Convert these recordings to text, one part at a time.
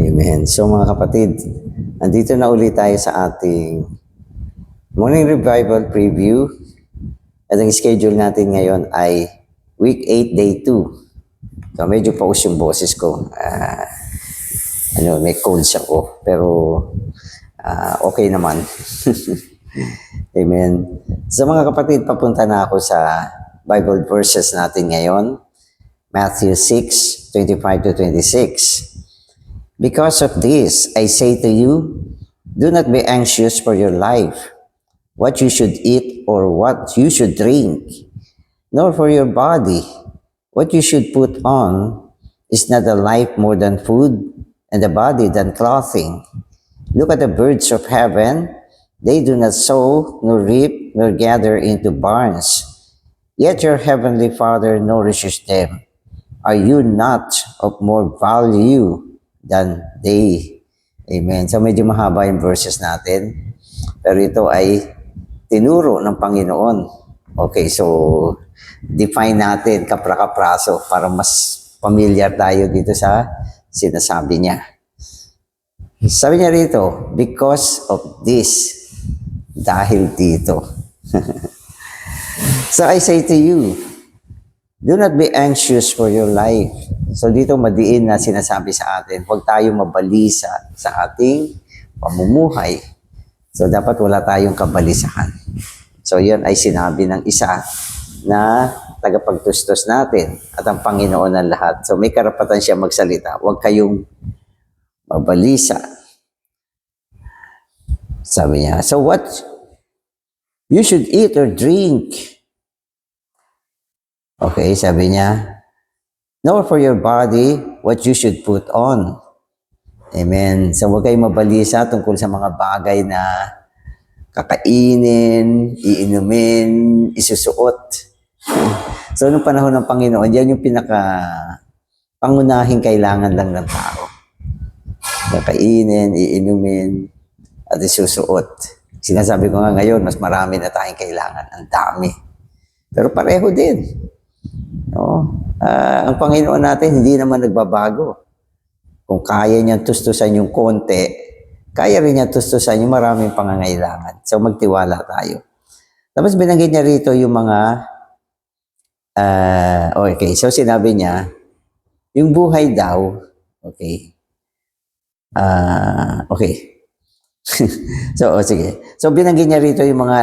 Amen. So mga kapatid, andito na ulit tayo sa ating Morning Revival Preview. At ang schedule natin ngayon ay Week 8, Day 2. So medyo paus yung boses ko. May colds ako. Pero okay naman. Amen. So mga kapatid, papunta na ako sa Bible verses natin ngayon. Matthew 6, 25 to 26. Because of this, I say to you, do not be anxious for your life, what you should eat or what you should drink, nor for your body, what you should put on. Is not the life more than food, and the body than clothing? Look at the birds of heaven. They do not sow, nor reap, nor gather into barns. Yet your heavenly Father nourishes them. Are you not of more value than they? Amen. So medyo mahaba yung verses natin. Pero ito ay tinuro ng Panginoon. Okay, so define natin kapra-kapraso para mas familiar tayo dito sa sinasabi niya. Sabi niya rito, because of this, dahil dito. So I say to you, do not be anxious for your life. So dito madiin na sinasabi sa atin, huwag tayong mabalisa sa ating pamumuhay. So dapat wala tayong kabalisahan. So yan ay sinabi ng isa na tagapagtustos natin at ang Panginoon ng lahat. So may karapatan siya magsalita. Huwag kayong mabalisa. Sabi niya, so what you should eat or drink? Okay, sabi niya, nor for your body what you should put on. Amen. So huwag kayong mabalisa tungkol sa mga bagay na kakainin, iinumin, isusuot. So nung panahon ng Panginoon, yan yung pangunahing kailangan lang ng tao. Kakainin, iinumin, at isusuot. Sinasabi ko nga ngayon, mas marami na tayong kailangan. Ang dami. Pero pareho din. No? Ang Panginoon natin hindi naman nagbabago. Kung kaya niyang tustusan yung konti, kaya rin niyang tustusan yung maraming pangangailangan. So magtiwala tayo. Tapos binanggit niya rito yung mga, okay, so sinabi niya, yung buhay daw, okay, okay. So, sige. So binanggit niya rito yung mga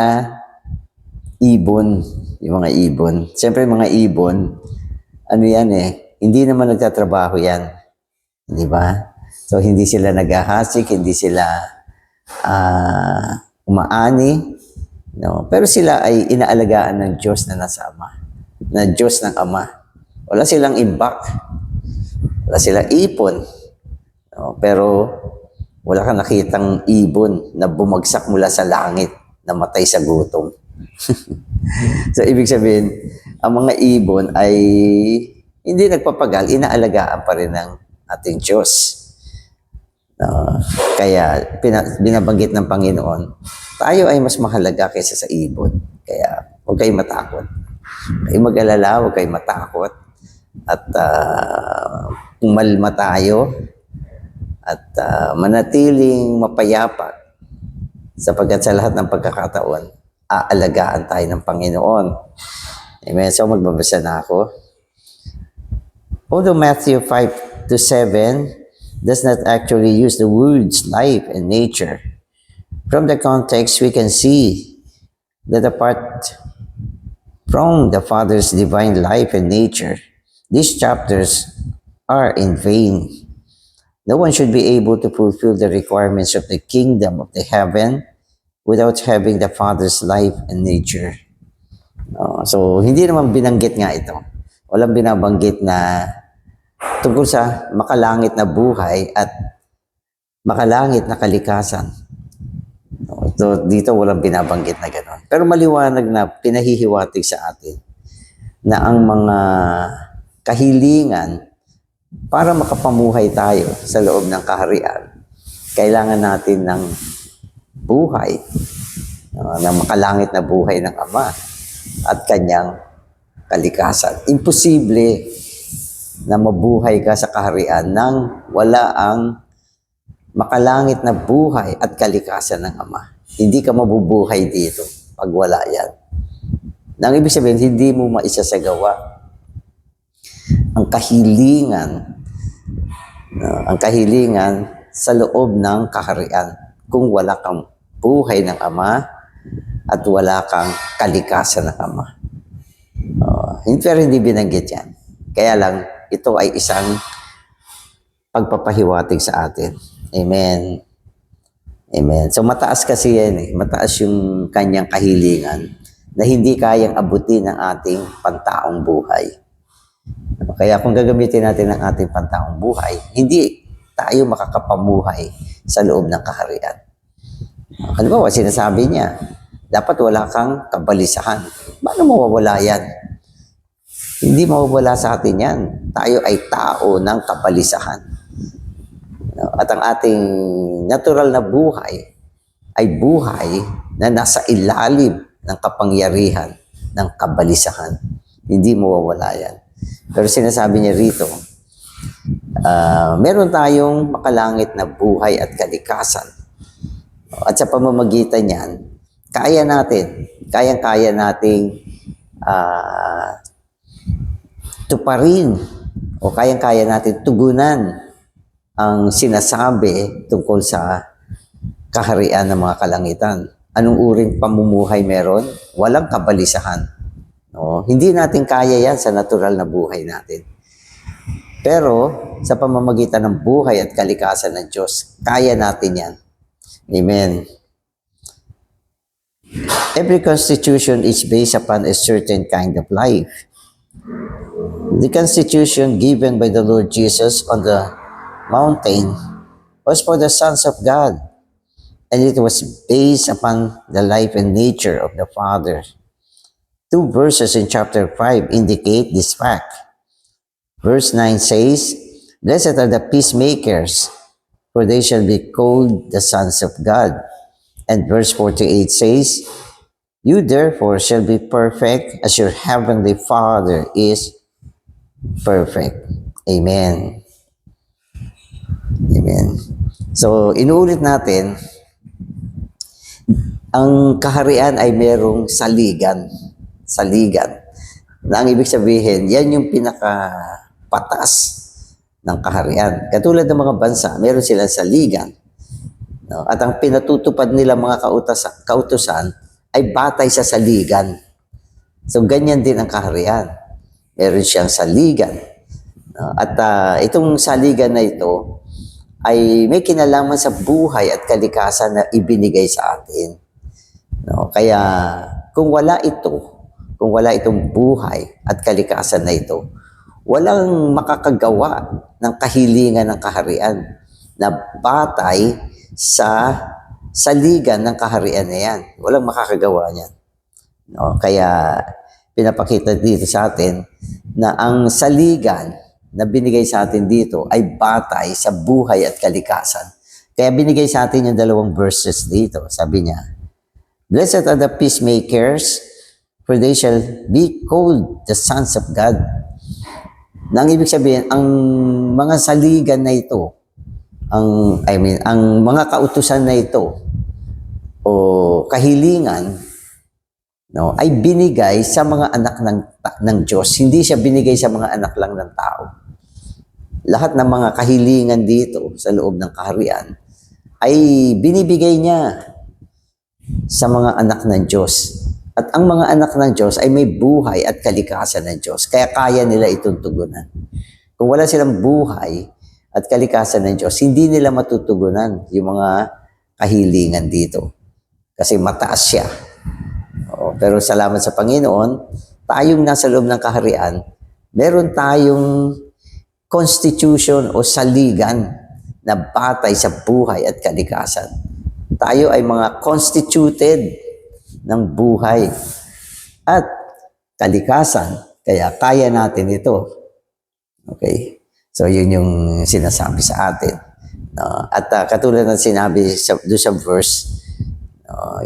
ibon. Yung mga ibon. Siyempre, mga ibon, ano yan hindi naman nagtatrabaho yan. Di ba? So, hindi sila naghahasik, hindi sila umaani. No? Pero sila ay inaalagaan ng Diyos na nasa Ama. Na Diyos ng Ama. Wala silang imbak. Wala silang ipon. No? Pero, wala kang nakitang ibon na bumagsak mula sa langit na matay sa gutom. So, ibig sabihin, ang mga ibon ay hindi nagpapagal, inaalagaan pa rin ng ating Diyos. Kaya, binabanggit ng Panginoon, tayo ay mas mahalaga kaysa sa ibon. Kaya, huwag kayong matakot. Huwag kayong mag-alala, huwag kayong matakot. At umalma tayo at manatiling mapayapa sapagkat sa lahat ng pagkakataon, aalagaan tayo ng Panginoon. Amen. So magbabasa na ako. Although Matthew 5 to 7 does not actually use the words life and nature, from the context we can see that apart from the Father's divine life and nature, these chapters are in vain. No one should be able to fulfill the requirements of the kingdom of the heaven without having the Father's life and nature. So, hindi naman binanggit nga ito. Walang binabanggit na tungkol sa makalangit na buhay at makalangit na kalikasan. So, dito walang binabanggit na gano'n. Pero maliwanag na pinahihiwatig sa atin na ang mga kahilingan para makapamuhay tayo sa loob ng kaharian, kailangan natin ng buhay, ng makalangit na buhay ng Ama at kanyang kalikasan. Imposible na mabuhay ka sa kaharian nang wala ang makalangit na buhay at kalikasan ng Ama. Hindi ka mabubuhay dito pag wala yan. Nang ibig sabihin, hindi mo maisasagawa ang kahilingan sa loob ng kaharian kung wala kang buhay ng Ama at wala kang kalikasan ng Ama. Pero hindi binanggit yan. Kaya lang, ito ay isang pagpapahiwatig sa atin. Amen. Amen. So mataas kasi yan eh. Mataas yung kanyang kahilingan na hindi kayang abutin ng ating pantaong buhay. Kaya kung gagamitin natin ang ating pantaong buhay, hindi tayo makakapamuhay sa loob ng kaharian. Halimbawa, sinasabi niya, dapat wala kang kabalisahan. Paano mawawala yan? Hindi mawawala sa atin yan. Tayo ay tao ng kabalisahan. At ang ating natural na buhay ay buhay na nasa ilalim ng kapangyarihan ng kabalisahan. Hindi mawawala yan. Pero sinasabi niya rito, meron tayong makalangit na buhay at kalikasan. At sa pamamagitan niyan, kayang-kaya nating tuparin o kayang-kaya natin tugunan ang sinasabi tungkol sa kaharian ng mga kalangitan. Anong uring pamumuhay meron? Walang kabalisahan. No? Hindi natin kaya yan sa natural na buhay natin. Pero sa pamamagitan ng buhay at kalikasan ng Diyos, kaya natin yan. Amen. Every constitution is based upon a certain kind of life. The constitution given by the Lord Jesus on the mountain was for the sons of God, and it was based upon the life and nature of the Father. 2 verses in chapter 5 indicate this fact. Verse 9 says, "Blessed are the peacemakers, for they shall be called the sons of God." And verse 48 says, "You therefore shall be perfect as your heavenly Father is perfect." Amen. Amen. So, inuulit natin, ang kaharian ay merong saligan. Saligan. Na ang ibig sabihin, yan yung pinakapatas ng kaharian. Katulad ng mga bansa, meron silang saligan. No? At ang pinatutupad nila mga kautusan ay batay sa saligan. So, ganyan din ang kaharian. Meron siyang saligan. No? At itong saligan na ito ay may kinalaman sa buhay at kalikasan na ibinigay sa atin. No? Kaya kung wala itong buhay at kalikasan na ito, walang makakagawa ng kahilingan ng kaharian na batay sa saligan ng kaharian na yan. Walang makakagawa niyan. No? Kaya pinapakita dito sa atin na ang saligan na binigay sa atin dito ay batay sa buhay at kalikasan. Kaya binigay sa atin yung dalawang verses dito. Sabi niya, "Blessed are the peacemakers, for they shall be called the sons of God." Nang ibig sabihin, ang mga saligan na ito, ang mga kautusan na ito, o kahilingan, no, ay binigay sa mga anak ng Diyos. Hindi siya binigay sa mga anak lang ng tao. Lahat ng mga kahilingan dito sa loob ng kaharian ay binibigay niya sa mga anak ng Diyos. At ang mga anak ng Diyos ay may buhay at kalikasan ng Diyos. Kaya kaya nila itong tugunan. Kung wala silang buhay at kalikasan ng Diyos, hindi nila matutugunan yung mga kahilingan dito. Kasi mataas siya. Pero salamat sa Panginoon, tayong nasa loob ng kaharian, meron tayong constitution o saligan na batay sa buhay at kalikasan. Tayo ay mga constituted ng buhay at kalikasan, kaya kaya natin ito. Okay? So, yun yung sinasabi sa atin. At katulad ng sinabi doon sa verse,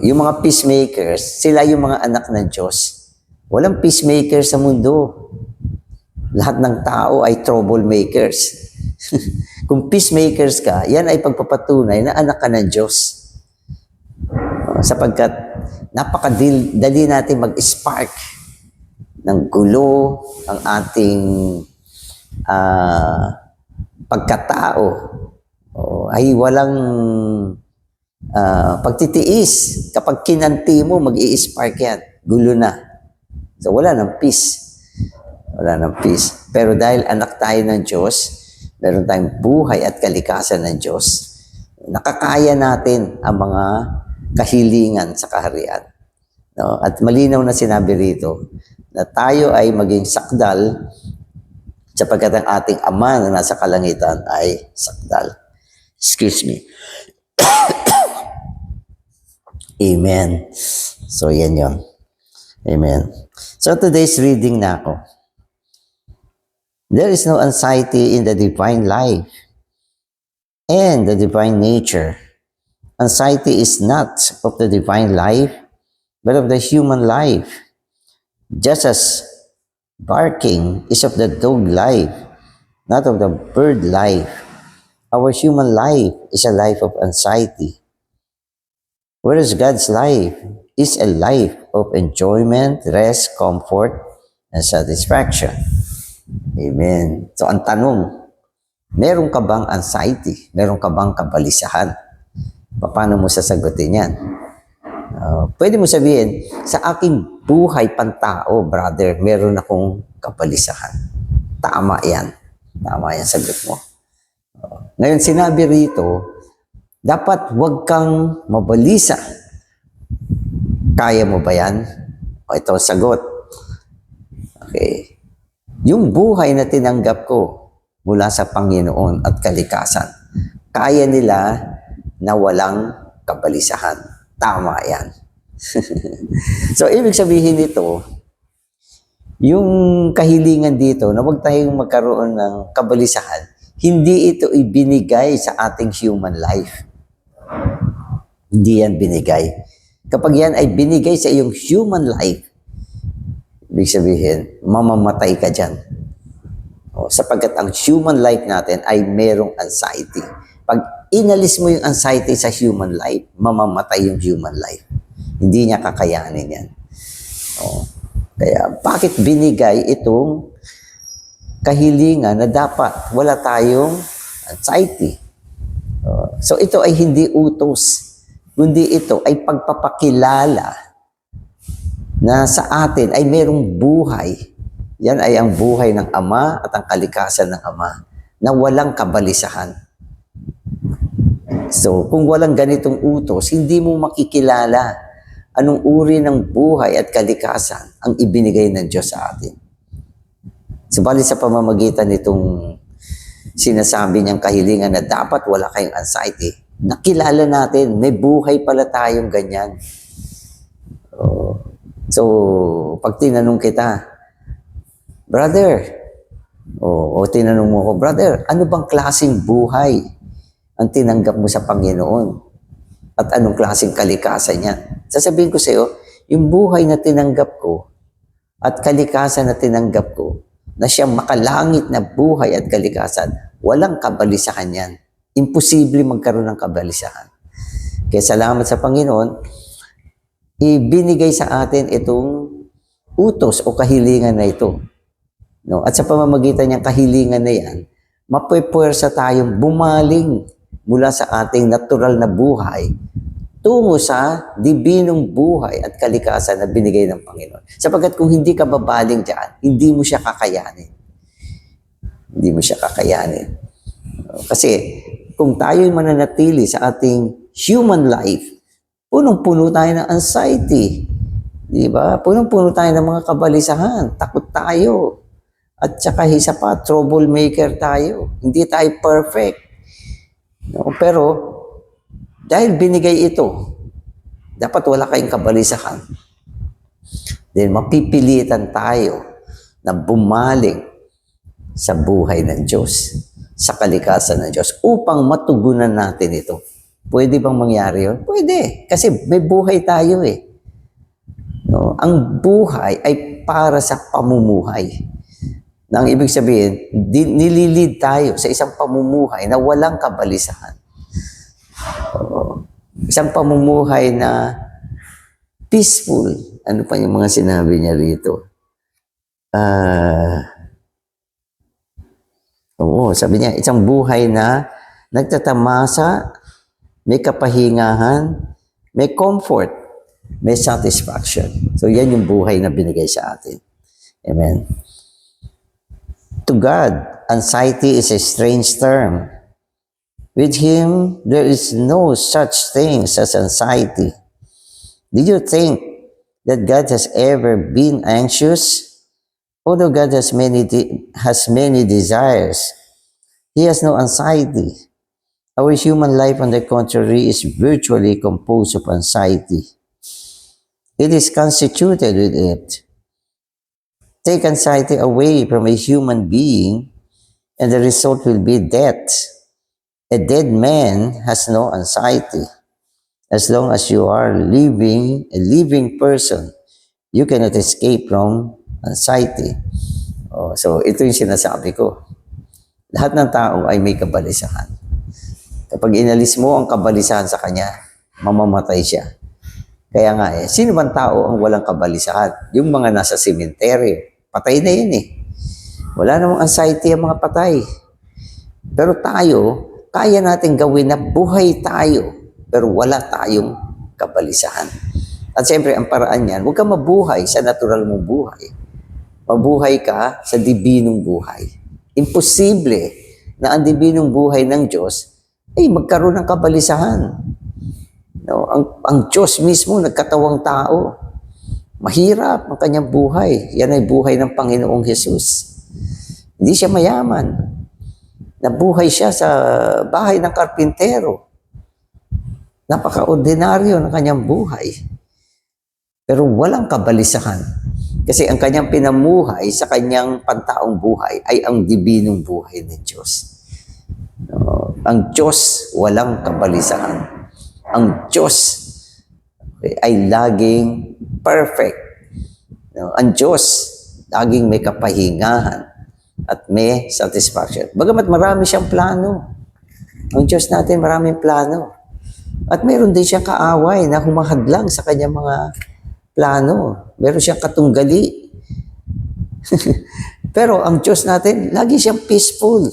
yung mga peacemakers, sila yung mga anak ng Diyos. Walang peacemaker sa mundo. Lahat ng tao ay troublemakers. Kung peacemakers ka, yan ay pagpapatunay na anak ka ng Diyos. Sapagkat napakadali natin mag-spark ng gulo ang ating pagkatao. Ay walang pagtitiis. Kapag kinanti mo, mag-i-spark yan. Gulo na. So wala ng peace. Wala ng peace. Pero dahil anak tayo ng Diyos, meron tayong buhay at kalikasan ng Diyos, nakakaya natin ang mga kahilingan sa kaharian. No? At malinaw na sinabi rito na tayo ay maging sakdal sapagkat ang ating Ama na nasa kalangitan ay sakdal. Excuse me. Amen. So, yan yun. Amen. So, today's reading na ako. There is no anxiety in the divine life and the divine nature. Anxiety is not of the divine life, but of the human life. Just as barking is of the dog life, not of the bird life. Our human life is a life of anxiety, whereas God's life is a life of enjoyment, rest, comfort, and satisfaction. Amen. So ang tanong, meron ka bang anxiety? Meron ka bang kabalisahan? Paano mo sasagutin yan? Pwede mo sabihin, sa aking buhay pantao, brother, meron akong kabalisahan. Tama yan. Tama yan sagot mo. Ngayon, sinabi rito, dapat huwag kang mabalisa. Kaya mo ba yan? Ito ang sagot. Okay. Yung buhay na tinanggap ko mula sa Panginoon at kalikasan, kaya nila na walang kabalisahan. Tama yan. So, ibig sabihin nito, yung kahilingan dito na huwag tayong magkaroon ng kabalisahan, hindi ito ibinigay sa ating human life. Hindi yan binigay. Kapag yan ay binigay sa iyong human life, ibig sabihin, mamamatay ka dyan. Sapagkat ang human life natin ay merong anxiety. Pag inalis mo yung anxiety sa human life, mamamatay yung human life. Hindi niya kakayanin yan. Kaya bakit binigay itong kahilingan na dapat wala tayong anxiety? So ito ay hindi utos, kundi ito ay pagpapakilala na sa atin ay merong buhay. Yan ay ang buhay ng Ama at ang kalikasan ng Ama na walang kabalisahan. So, kung walang ganitong utos, hindi mo makikilala anong uri ng buhay at kalikasan ang ibinigay ng Diyos sa atin. Subalit sa pamamagitan nitong sinasabi niyang kahilingan na dapat wala kayong anxiety, nakilala natin, may buhay pala tayong ganyan. So, pag tinanong kita, brother, o tinanong mo ko, brother, ano bang klaseng buhay ang tinanggap mo sa Panginoon? At anong klaseng kalikasan niya? Sasabihin ko sa iyo, yung buhay na tinanggap ko at kalikasan na tinanggap ko, na siyang makalangit na buhay at kalikasan, walang kabalisahan yan. Imposible magkaroon ng kabalisahan. Kaya salamat sa Panginoon, ibinigay sa atin itong utos o kahilingan na ito. No? At sa pamamagitan niyang kahilingan na yan, mapupwersa tayong bumaling mula sa ating natural na buhay tungo sa dibinong buhay at kalikasan na binigay ng Panginoon. Sapagkat kung hindi ka babaling dyan, hindi mo siya kakayanin. Hindi mo siya kakayanin. Kasi kung tayo'y mananatili sa ating human life, punong-puno tayo ng anxiety. Di ba? Punong-puno tayo ng mga kabalisahan. Takot tayo. At saka isa pa, troublemaker tayo. Hindi tayo perfect. No? Pero, dahil binigay ito, dapat wala kayong kabalisahan. Then, mapipilitan tayo na bumaling sa buhay ng Diyos, sa kalikasan ng Diyos, upang matugunan natin ito. Pwede bang mangyari yun? Pwede. Kasi may buhay tayo eh. No? Ang buhay ay para sa pamumuhay. Na ang ibig sabihin, nililid tayo sa isang pamumuhay na walang kabalisahan. Oo. Isang pamumuhay na peaceful. Ano pa yung mga sinabi niya rito? Sabi niya, isang buhay na nagtatamasa, may kapahingahan, may comfort, may satisfaction. So yan yung buhay na binigay sa atin. Amen. To God, anxiety is a strange term. With Him, there is no such thing as anxiety. Did you think that God has ever been anxious? Although God has many desires, He has no anxiety. Our human life, on the contrary, is virtually composed of anxiety. It is constituted with it. Take anxiety away from a human being, and the result will be death. A dead man has no anxiety. As long as you are a living person, you cannot escape from anxiety. So ito yung sinasabi ko. Lahat ng tao ay may kabalisahan. Kapag inalis mo ang kabalisahan sa kanya, mamamatay siya. Kaya nga sino bang tao ang walang kabalisahan? Yung mga nasa sementeryo. Patay na yun eh. Wala namang anxiety ang mga patay. Pero tayo, kaya natin gawin na buhay tayo, pero wala tayong kabalisahan. At siyempre, ang paraan niyan, huwag ka mabuhay sa natural mong buhay. Mabuhay ka sa dibinong buhay. Imposible na ang dibinong buhay ng Diyos ay magkaroon ng kabalisahan. No, ang Diyos mismo nagkatawang tao. Mahirap ang kanyang buhay. Yan ay buhay ng Panginoong Hesus. Hindi siya mayaman. Nabuhay siya sa bahay ng karpintero. Napaka-ordinaryo ng kanyang buhay. Pero walang kabalisahan. Kasi ang kanyang pinamuhay sa kanyang pantaong buhay ay ang dibinong buhay ng Diyos. No, ang Diyos walang kabalisahan. Ang Diyos ay laging perfect. No, ang Diyos laging may kapahingahan at may satisfaction. Bagamat marami siyang plano. Ang Diyos natin maraming plano. At meron din siyang kaaway na humahadlang sa kanyang mga plano. Meron siyang katunggali. Pero ang Diyos natin, lagi siyang peaceful.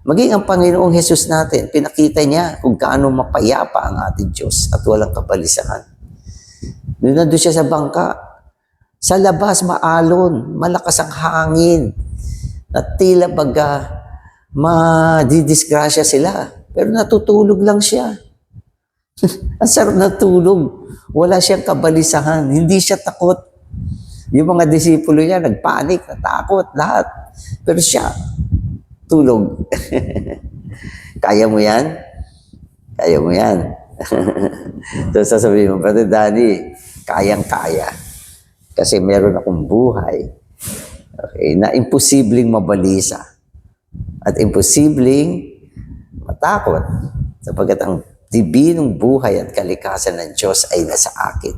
Maging ang Panginoong Hesus natin, pinakita niya kung kaano mapayapa ang ating Diyos at walang kabalisahan. Nandun siya sa bangka. Sa labas, maalon, malakas ang hangin. At tila baga, madidisgrasya sila. Pero natutulog lang siya. Ang sarap na tulog. Wala siyang kabalisahan. Hindi siya takot. Yung mga disipulo niya, nagpanik, natakot, lahat. Pero siya, tulog. Kaya mo yan? Kaya mo yan. So sasabihin mo, Brother Danny, kayang-kaya. Kasi meron akong buhay. Okay, na imposibleng mabalisa. At imposibleng matakot. Sapagkat ang dibinong buhay at kalikasan ng Diyos ay nasa akin.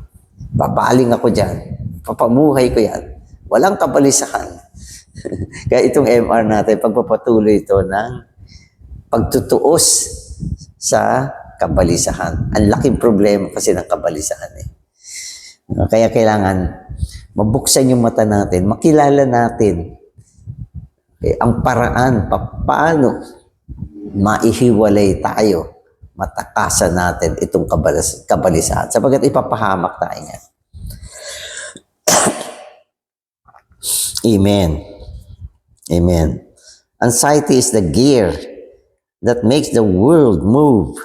Babaling ako dyan. Papamuhay ko yan. Walang kabalisahan. Kaya itong MR natin, pagpapatuloy ito ng pagtutuos sa kabalisahan. Ang laking problema kasi ng kabalisahan eh. Kaya kailangan mabuksan yung mata natin, makilala natin ang paraan paano maihiwalay tayo, matakasan natin itong kabalisahan. Sapagkat ipapahamak tayo niyan. Amen. Amen. Anxiety is the gear that makes the world move.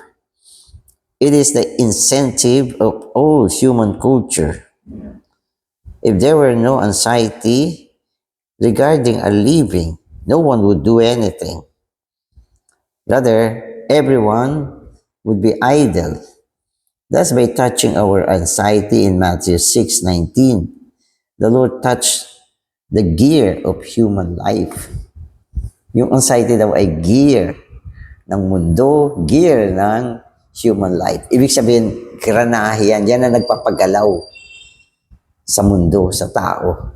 It is the incentive of all human culture. If there were no anxiety regarding our living, no one would do anything. Rather, everyone would be idle. Thus, by touching our anxiety in Matthew 6:19, the Lord touched the gear of human life. Yung anxiety daw ay gear ng mundo, gear ng human life. Ibig sabihin, granahe yan. Yan ang nagpapagalaw sa mundo, sa tao.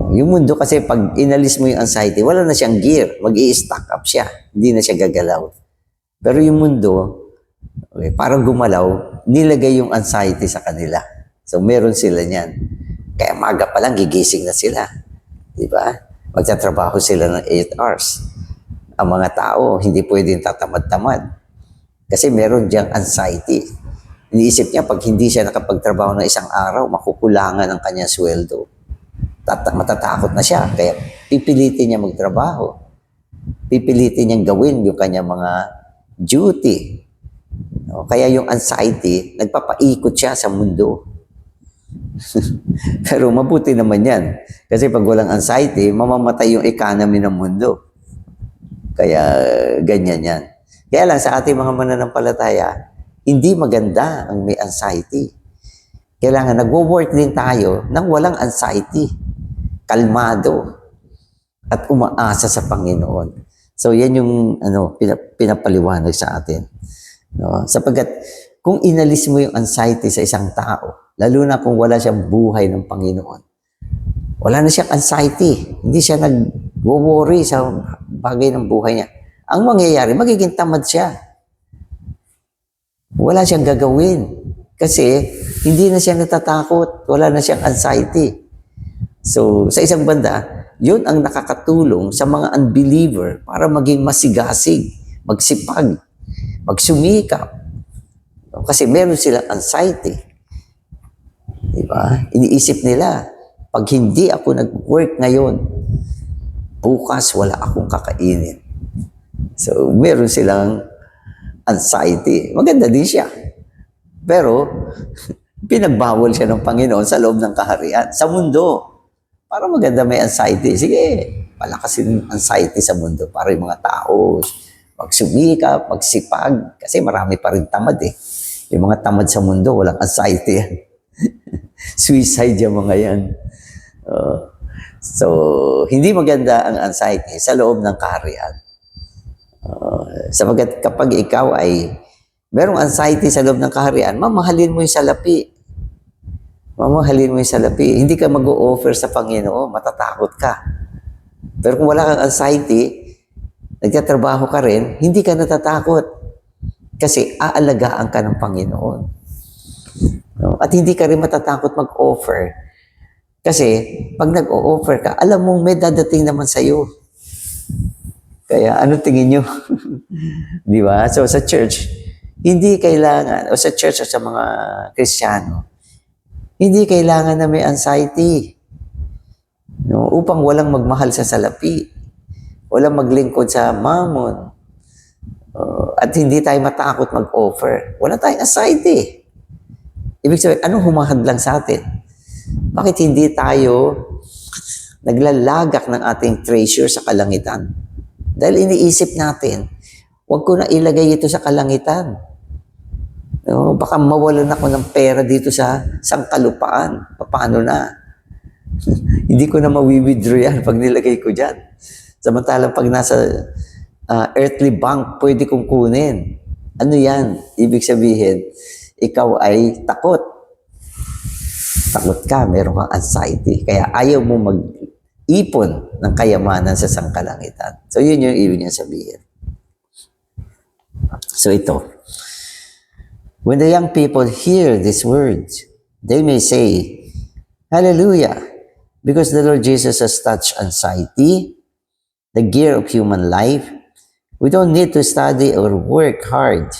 Yung mundo kasi pag inalis mo yung anxiety, wala na siyang gear. Mag-i-stack up siya. Hindi na siya gagalaw. Pero yung mundo, okay, parang gumalaw, nilagay yung anxiety sa kanila. So meron sila niyan. Kaya maga pa lang, gigising na sila. Di ba? Magtatrabaho sila ng 8 hours. Ang mga tao, hindi pwedeng tatamad-tamad. Kasi meron diyang anxiety. Iniisip niya, pag hindi siya nakapagtrabaho ng isang araw, makukulangan ang kanyang sweldo. Matatakot na siya. Kaya pipilitin niya magtrabaho. Pipilitin niyang gawin yung kanyang mga duty. Kaya yung anxiety, nagpapaikot siya sa mundo. Pero mabuti naman yan. Kasi pag walang anxiety, mamamatay yung economy ng mundo. Kaya ganyan yan. Kaya lang sa ating mga mananampalataya, hindi maganda ang may anxiety. Kailangan nagwo-work din tayo nang walang anxiety. Kalmado. At umaasa sa Panginoon. So yan yung pinapaliwanag sa atin. No? Sapagkat kung inalis mo yung anxiety sa isang tao, lalo na kung wala siyang buhay ng Panginoon, wala na siyang anxiety. Hindi siya nag-worry sa bagay ng buhay niya. Ang mangyayari, magiging tamad siya. Wala siyang gagawin. Kasi hindi na siya natatakot. Wala na siyang anxiety. So, sa isang banda, yun ang nakakatulong sa mga unbeliever para maging masigasig, magsipag, magsumikap. Kasi meron silang anxiety. Diba? Iniisip nila, pag hindi ako nag-work ngayon, bukas wala akong kakainin. So, meron silang anxiety. Maganda din siya. Pero, pinagbawal siya ng Panginoon sa loob ng kaharian, sa mundo. Para maganda may anxiety. Sige, palakasin ang anxiety sa mundo para yung mga tao magsumikap, magsipag. Kasi marami pa rin tamad eh. Yung mga tamad sa mundo, walang anxiety yan. Suicide yung mga yan. So, hindi maganda ang anxiety sa loob ng kaharian. Sapagkat kapag ikaw ay merong anxiety sa loob ng kaharian, mamahalin mo yung salapi. Mamahalin mo yung salapi. Hindi ka mag-o-offer sa Panginoon, matatakot ka. Pero kung wala kang anxiety, nagtatrabaho ka rin, hindi ka natatakot. Kasi aalagaan ka ng Panginoon. No? At hindi ka rin matatakot mag-offer. Kasi pag nag-o-offer ka, alam mong may dadating naman sa'yo. Kaya ano tingin nyo? Di ba? So sa church, hindi kailangan, o sa church o sa mga Kristiyano, hindi kailangan na may anxiety. No? Upang walang magmahal sa salapi. Walang maglingkod sa mammon. At hindi tayo matakot mag-offer. Wala tayong anxiety. Ibig sabihin, anong humahadlang sa atin? Bakit hindi tayo naglalagak ng ating treasure sa kalangitan? Dahil iniisip natin, huwag ko na ilagay ito sa kalangitan. No, baka mawalan ako ng pera dito sa sangkalupaan. Paano na? Hindi ko na mawi-withdraw yan pag nilagay ko dyan. Samantalang pag nasa earthly bank, pwede kong kunin. Ano yan? Ibig sabihin, ikaw ay takot. Takot ka, meron kang anxiety. Kaya ayaw mo mag-ipon ng kayamanan sa sangkalangitan. So yun yung ibig niya sabihin. So ito. When the young people hear these words, they may say, Hallelujah, because the Lord Jesus has touched anxiety, the gear of human life. We don't need to study or work hard.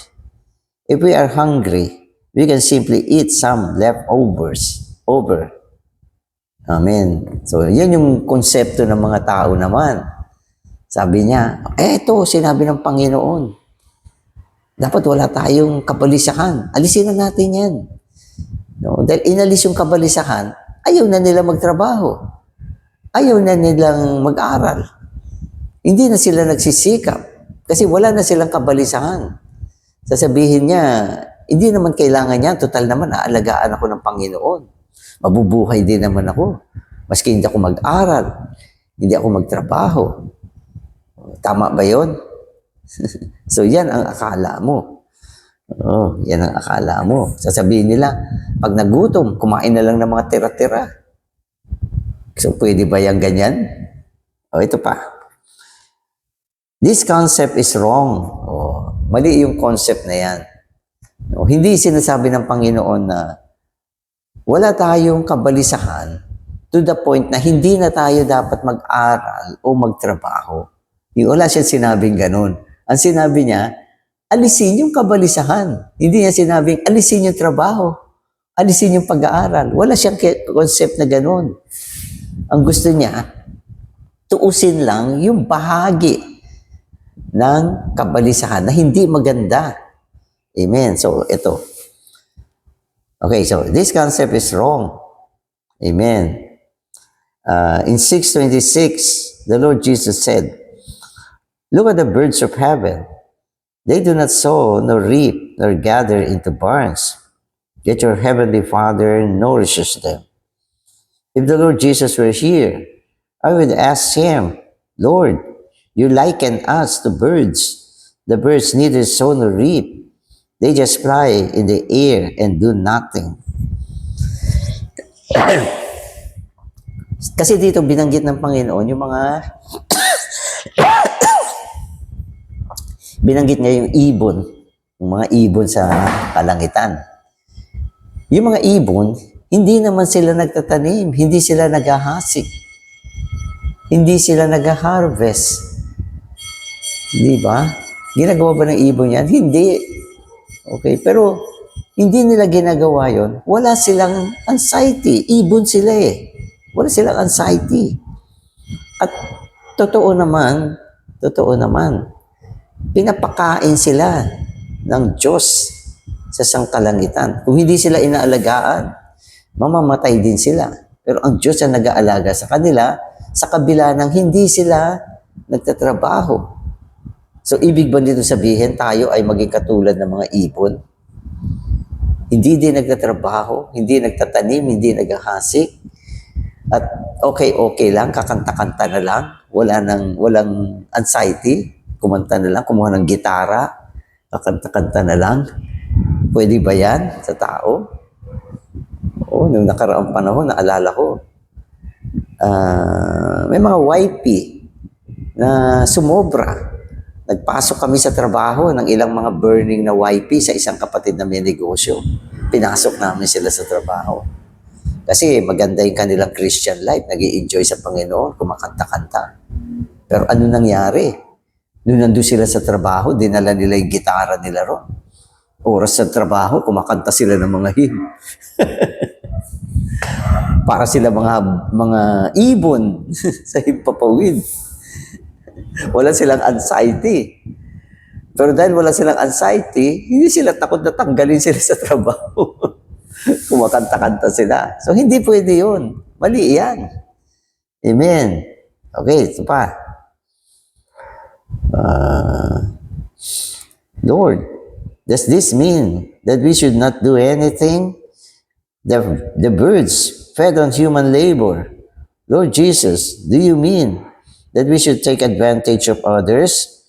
If we are hungry, we can simply eat some leftovers. Amen. So, yan yung konsepto ng mga tao naman. Sabi niya, eto, sinabi ng Panginoon. Dapat wala tayong kabalisahan. Alisin na natin yan. No? Dahil inalis yung kabalisahan, ayaw na nila magtrabaho. Ayaw na nilang mag-aral. Hindi na sila nagsisikap kasi wala na silang kabalisahan. Sasabihin niya, hindi naman kailangan yan. Total naman, aalagaan ako ng Panginoon. Mabubuhay din naman ako. Maski hindi ako mag-aral. Hindi ako magtrabaho. Tama ba yun? So, yan ang akala mo. Yan ang akala mo. Sasabihin nila, pag nagutom, kumain na lang ng mga tira-tira. So, pwede ba yung ganyan? O, ito pa. This concept is wrong. O, mali yung concept na yan. O, hindi sinasabi ng Panginoon na wala tayong kabalisahan to the point na hindi na tayo dapat mag-aral o magtrabaho. Wala siya sinabing ganun. Ang sinabi niya, alisin yung kabalisahan. Hindi niya sinabing, alisin yung trabaho. Alisin yung pag-aaral. Wala siyang concept na ganun. Ang gusto niya, tuusin lang yung bahagi ng kabalisahan na hindi maganda. Amen. So, ito. Okay, so this concept is wrong. Amen. In 6:26, the Lord Jesus said, "Look at the birds of heaven. They do not sow, nor reap, nor gather into barns. Yet your heavenly Father nourishes them." If the Lord Jesus were here, I would ask him, "Lord, you liken us to birds. The birds neither sow nor reap. They just fly in the air and do nothing." Kasi dito binanggit ng Panginoon yung mga binanggit niya yung ibon, yung mga ibon sa kalangitan. Yung mga ibon, hindi naman sila nagtatanim, hindi sila naghahasik, hindi sila nag-harvest. Di ba? Ginagawa ba ng ibon yan? Hindi. Okay, pero hindi nila ginagawa yon. Wala silang anxiety. Ibon sila eh. Wala silang anxiety. At totoo naman, pinapakain sila ng Diyos sa sangkalangitan. Kung hindi sila inaalagaan, mamamatay din sila. Pero ang Diyos ang nag-aalaga sa kanila sa kabila ng hindi sila nagtatrabaho. So, ibig ba dito sabihin tayo ay maging katulad ng mga ibon? Hindi din nagtatrabaho, hindi nagtatanim, hindi naghahasik. At okay lang, kakanta-kanta na lang, walang anxiety, kumanta na lang, kumuha ng gitara, kakanta-kanta na lang. Pwede ba yan sa tao? Oo, nung nakaraang panahon, naalala ko, may mga wifey na sumobra. Nagpasok kami sa trabaho ng ilang mga burning na wifey sa isang kapatid na may negosyo. Pinasok namin sila sa trabaho. Kasi maganda yung kanilang Christian life, nag-i-enjoy sa Panginoon, kumakanta-kanta. Pero ano nangyari? Nung nandun sila sa trabaho, dinala nila yung gitara nila ron. Oras sa trabaho, kumakanta sila ng mga hymn. Para sila mga ibon sa himpapawid. Wala silang anxiety. Pero dahil wala silang anxiety, hindi sila takot na tanggalin sila sa trabaho. Kumakanta-kanta sila. So, hindi pwede yun. Mali yan. Amen. Okay, ito pa. Lord, does this mean that we should not do anything? The birds fed on human labor. Lord Jesus, do you mean that we should take advantage of others?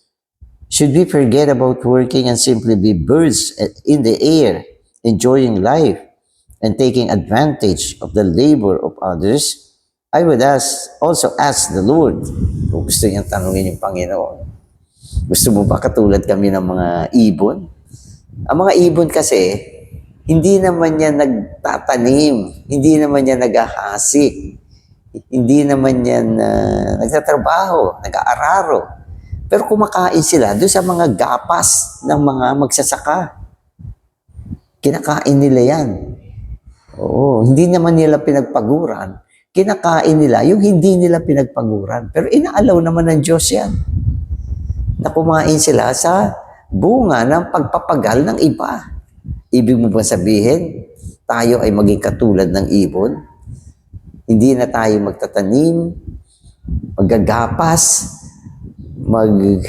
Should we forget about working and simply be birds in the air, enjoying life and taking advantage of the labor of others? I would also ask the Lord, kung gusto niyang tanungin yung Panginoon, gusto mo ba katulad kami ng mga ibon? Ang mga ibon kasi, hindi naman yan nagtatanim, hindi naman yan naghahasik, hindi naman yan nagtatrabaho, nag-aararo. Pero kumakain sila doon sa mga gapas ng mga magsasaka. Kinakain nila yan. Oo, hindi naman nila pinagpaguran. Kinakain nila yung hindi nila pinagpaguran. Pero inaalaw naman ng Diyos yan. Na kumain sila sa bunga ng pagpapagal ng iba. Ibig mo ba sabihin, tayo ay maging katulad ng ibon? Hindi na tayo magtatanim, maggagapas, mag-intindi,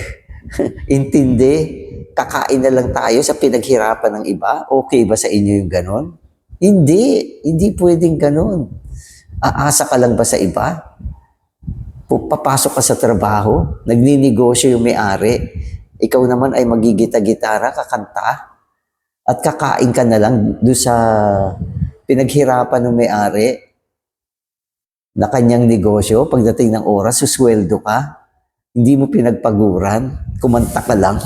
kakain na lang tayo sa pinaghirapan ng iba? Okay ba sa inyo yung ganon? Hindi pwedeng ganon. Aasa ka lang ba sa iba? Papasok ka sa trabaho, nagninegosyo yung may-ari, ikaw naman ay magigita-gitara, kakanta, at kakain ka na lang doon sa pinaghirapan ng may-ari, na kanyang negosyo, pagdating ng oras, susweldo ka, hindi mo pinagpaguran, kumanta ka lang.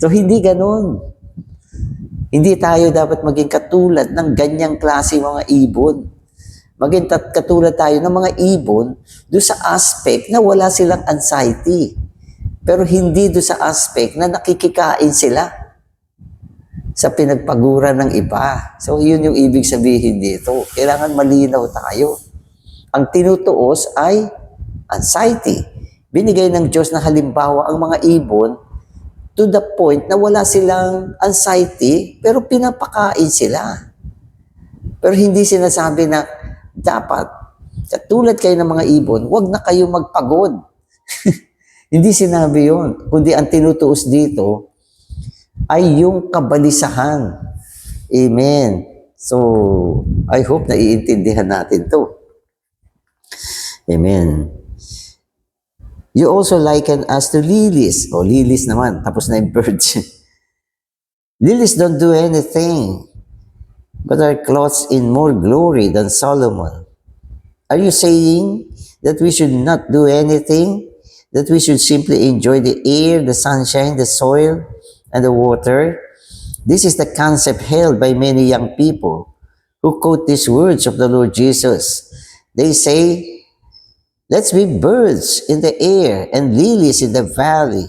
So, hindi ganun. Hindi tayo dapat maging katulad ng ganyang klase mga ibon. Maging katulad tayo ng mga ibon doon sa aspect na wala silang anxiety. Pero hindi doon sa aspect na nakikikain sila sa pinagpaguran ng iba. So, yun yung ibig sabihin dito. Kailangan malinaw tayo. Ang tinutuos ay anxiety. Binigay ng Diyos na halimbawa ang mga ibon to the point na wala silang anxiety, pero pinapakain sila. Pero hindi sinasabi na dapat, katulad kayo ng mga ibon, huwag na kayo magpagod. Hindi sinabi yun. Kundi ang tinutuos dito ay yung kabalisahan. Amen. So, I hope na iintindihan natin to. Amen. You also liken us to lilies. O, lilies naman. Tapos na yung birds. Lilies don't do anything, but are clothed in more glory than Solomon. Are you saying that we should not do anything? That we should simply enjoy the air, the sunshine, the soil, and the water? This is the concept held by many young people who quote these words of the Lord Jesus. They say, let's be birds in the air and lilies in the valley.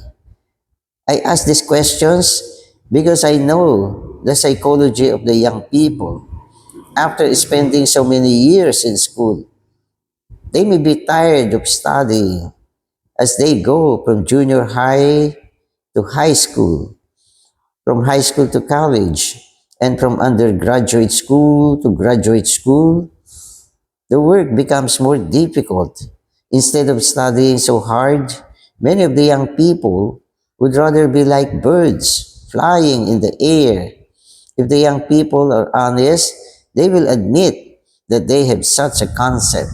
I ask these questions because I know the psychology of the young people. After spending so many years in school, they may be tired of studying as they go from junior high to high school, from high school to college, and from undergraduate school to graduate school. The work becomes more difficult. Instead of studying so hard, many of the young people would rather be like birds, flying in the air. If the young people are honest, they will admit that they have such a concept.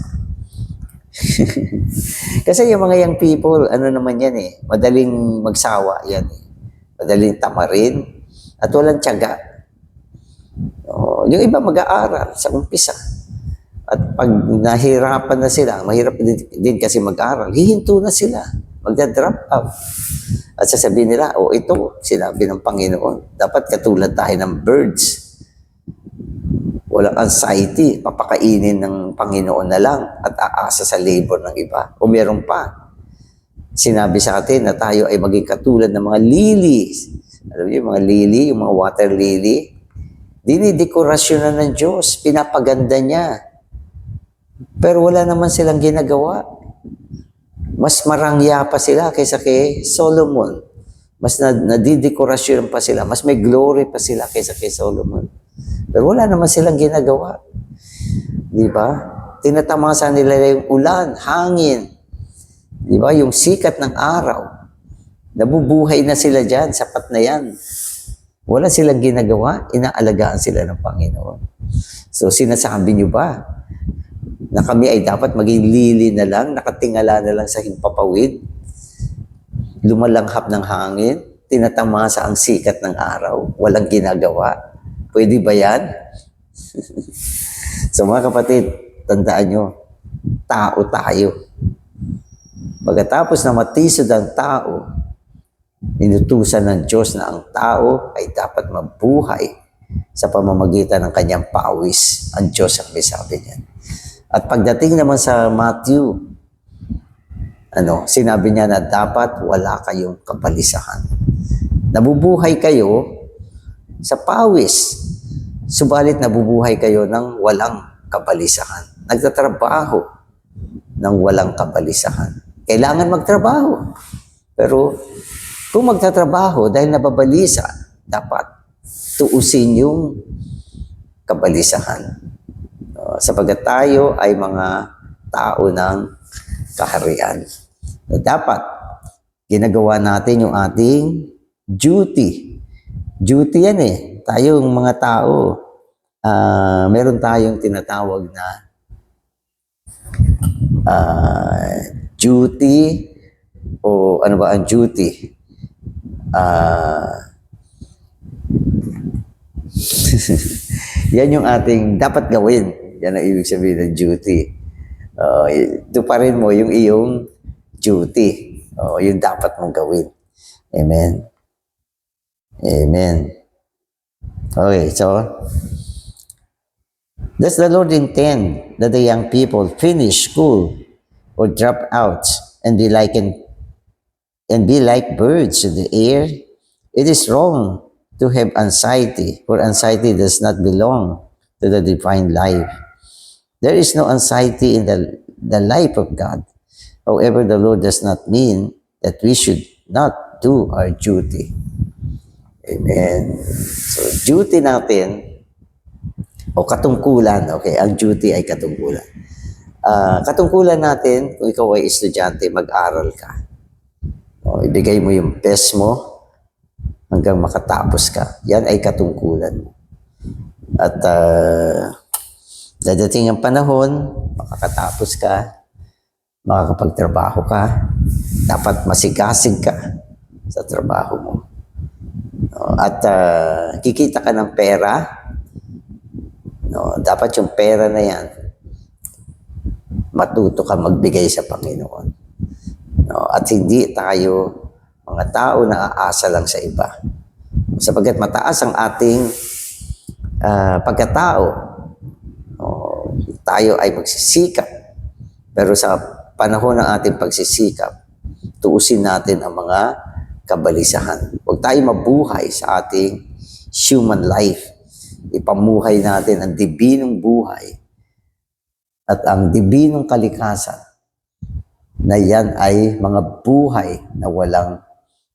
Kasi yung mga young people, ano naman yan madaling magsawa yan madaling tamarin, at walang tiyaga. Yung iba mag-aaral sa umpisa. At pag nahirapan na sila, mahirap din kasi mag-aral, hihinto na sila, magda-drop out. At sasabihin nila, ito, sinabi ng Panginoon, dapat katulad tayo ng birds. Walang anxiety, papakainin ng Panginoon na lang at aasa sa labor ng iba. O meron pa, sinabi sa atin na tayo ay maging katulad ng mga lilies. Alam niyo, yung mga lily, yung mga water lily, dinidekorasyon na ng Diyos, pinapaganda niya. Pero wala naman silang ginagawa. Mas marangya pa sila kaysa kay Solomon. Mas nadidekorasyon pa sila. Mas may glory pa sila kaysa kay Solomon. Pero wala naman silang ginagawa. Di ba? Tinatamasa nila yung ulan, hangin. Di ba? Yung sikat ng araw. Nabubuhay na sila dyan. Sapat na yan. Wala silang ginagawa. Inaalagaan sila ng Panginoon. So, sinasabi niyo ba na kami ay dapat maging lili na lang, nakatingala na lang sa himpapawid, lumalanghap ng hangin, tinatamasa ang sikat ng araw, walang ginagawa? Pwede ba yan? So mga kapatid, tandaan nyo, tao tayo. Pagkatapos na matisod ang tao, inutusan ng Diyos na ang tao ay dapat mabuhay sa pamamagitan ng kanyang pawis. Ang Diyos ang may sabi niyan. At pagdating naman sa Matthew, sinabi niya na dapat wala kayong kabalisahan. Nabubuhay kayo sa pawis, subalit nabubuhay kayo ng walang kabalisahan. Nagtatrabaho ng walang kabalisahan. Kailangan magtrabaho. Pero kung magtatrabaho dahil nababalisa, dapat tuusin yung kabalisahan. Sapagat tayo ay mga tao ng kaharian. Dapat ginagawa natin yung ating duty. Duty yan Tayong mga tao, meron tayong tinatawag na duty, o ano ba ang duty? Yan yung ating dapat gawin. Yan ang ibig sabihin ng duty. Tuparin mo yung iyong duty. Yung dapat mong gawin. Amen. Amen. Okay, so, does the Lord intend that the young people finish school or drop out and be like birds in the air? It is wrong to have anxiety, for anxiety does not belong to the divine life. There is no anxiety in the life of God. However, the Lord does not mean that we should not do our duty. Amen. So, duty natin, o katungkulan, okay, ang duty ay katungkulan. Katungkulan natin, kung ikaw ay estudyante, mag-aral ka. Ibigay mo yung best mo hanggang makatapos ka. Yan ay katungkulan mo. At dadating ang panahon, makakatapos ka, makakapagtrabaho ka, dapat masigasig ka sa trabaho mo. At kikita ka ng pera, dapat yung pera na yan, matuto ka magbigay sa Panginoon. At hindi tayo mga tao na aasa lang sa iba. Sapagkat mataas ang ating pagkatao, tayo ay magsisikap. Pero sa panahon ng ating pagsisikap, tuusin natin ang mga kabalisahan. Huwag tayo mabuhay sa ating human life. Ipamuhay natin ang dibinong buhay at ang dibinong kalikasan na yan ay mga buhay na walang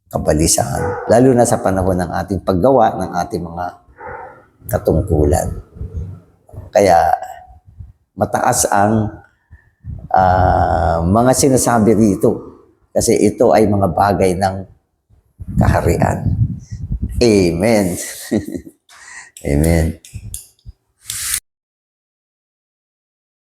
kabalisahan. Lalo na sa panahon ng ating paggawa ng ating mga katungkulan. Kaya mataas ang mga sinasabi rito kasi ito ay mga bagay ng kaharian. Amen. Amen.